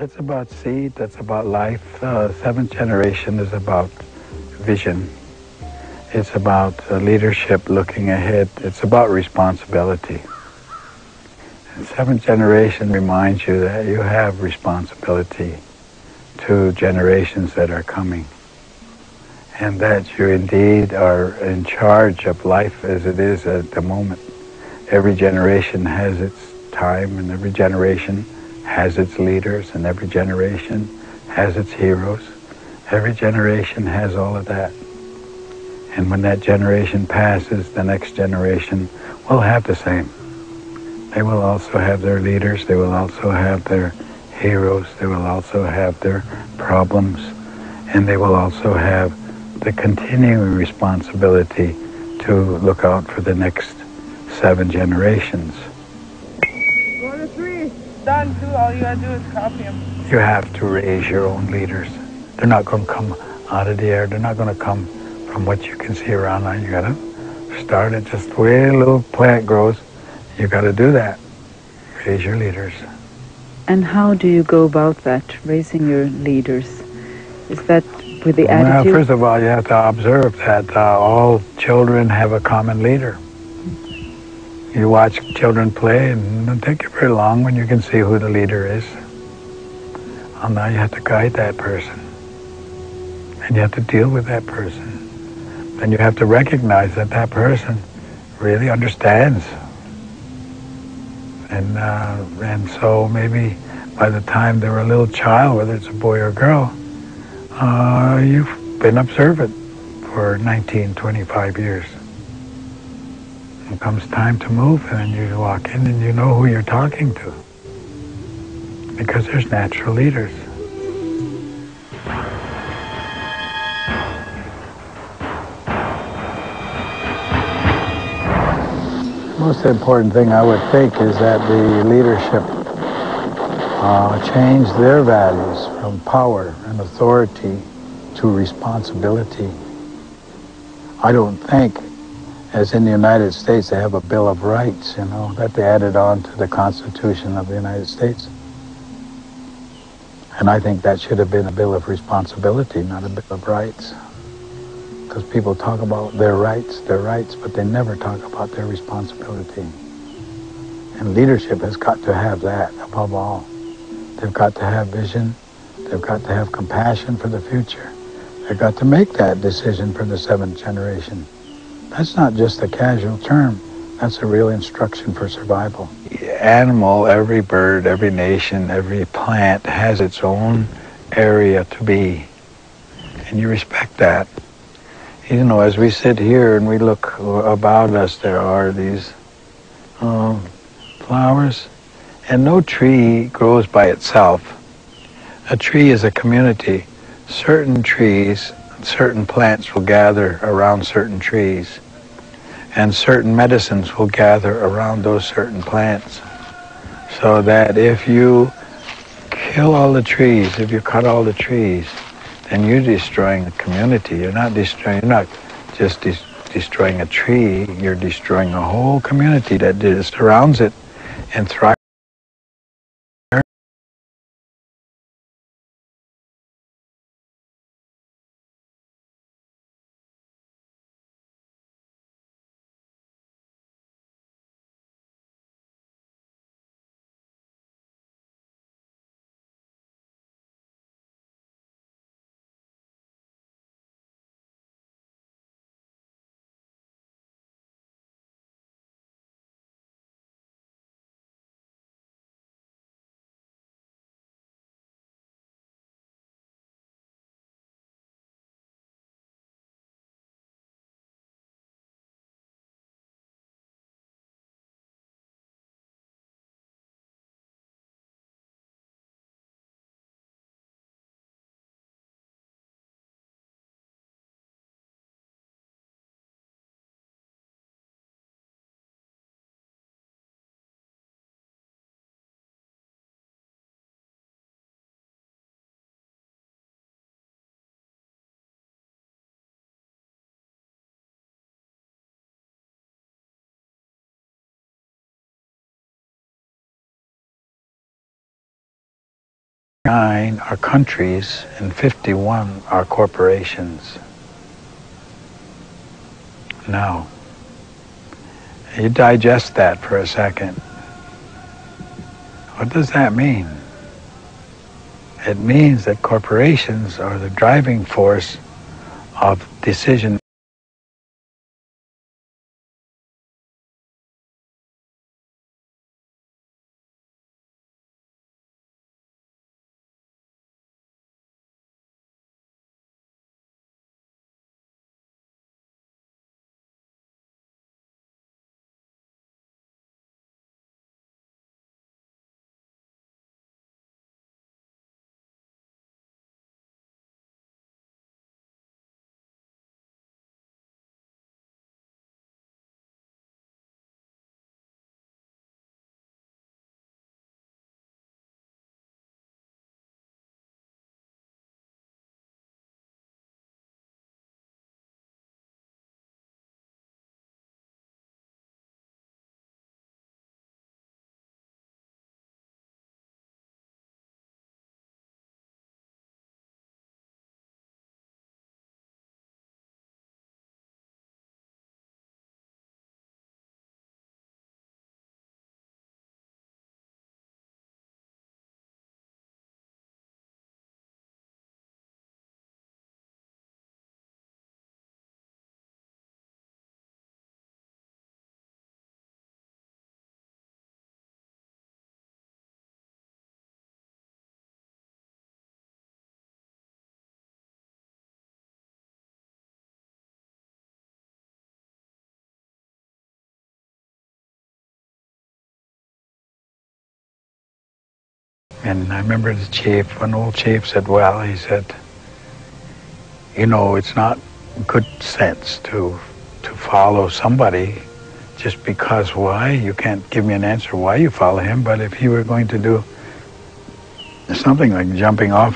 It's about seed, that's about life. Seventh generation is about vision. It's about leadership looking ahead. It's about responsibility. And seventh generation reminds you that you have responsibility to generations that are coming, and that you indeed are in charge of life as it is at the moment. Every generation has its time, and every generation has its leaders, and every generation has its heroes. Every generation has all of that. And when that generation passes, the next generation will have the same. They will also have their leaders. They will also have their heroes. They will also have their problems. And they will also have the continuing responsibility to look out for the next 7 generations. Go to 3. Done, too. All you gotta do is copy them. You have to raise your own leaders. They're not going to come out of the air. They're not going to come from what you can see around now. You got to start it just the way a little plant grows. You got to do that. Raise your leaders. And how do you go about that, raising your leaders? Is that with the Well, attitude? first of all, you have to observe that all children have a common leader. You watch children play, and it doesn't take you very long when you can see who the leader is. And now you have to guide that person. And you have to deal with that person. And you have to recognize that that person really understands. And so maybe by the time they're a little child, whether it's a boy or a girl, you've been observant for 19, 25 years. It comes time to move, and then you walk in and you know who you're talking to. Because there's natural leaders. The most important thing I would think is that the leadership change their values from power and authority to responsibility. I don't think, as in the United States, they have a Bill of Rights, that they added on to the Constitution of the United States. And I think that should have been a Bill of Responsibility, not a Bill of Rights. Because people talk about their rights, but they never talk about their responsibility. And leadership has got to have that above all. They've got to have vision. They've got to have compassion for the future. They've got to make that decision for the 7th generation. That's not just a casual term. That's a real instruction for survival. Animal, every bird, every nation, every plant has its own area to be. And you respect that. As we sit here and we look about us, there are these flowers. And no tree grows by itself. A tree is a community. Certain trees, certain plants will gather around certain trees. And certain medicines will gather around those certain plants. So that if you kill all the trees, if you cut all the trees, then you're destroying the community. You're not just destroying a tree, you're destroying a whole community that surrounds it and thrives. 9 are countries and 51 are corporations. Now, you digest that for a second. What does that mean? It means that corporations are the driving force of decision. And I remember the chief, an old chief said, well, he said, you know, it's not good sense to follow somebody just because why? You can't give me an answer why you follow him, but if he were going to do something like jumping off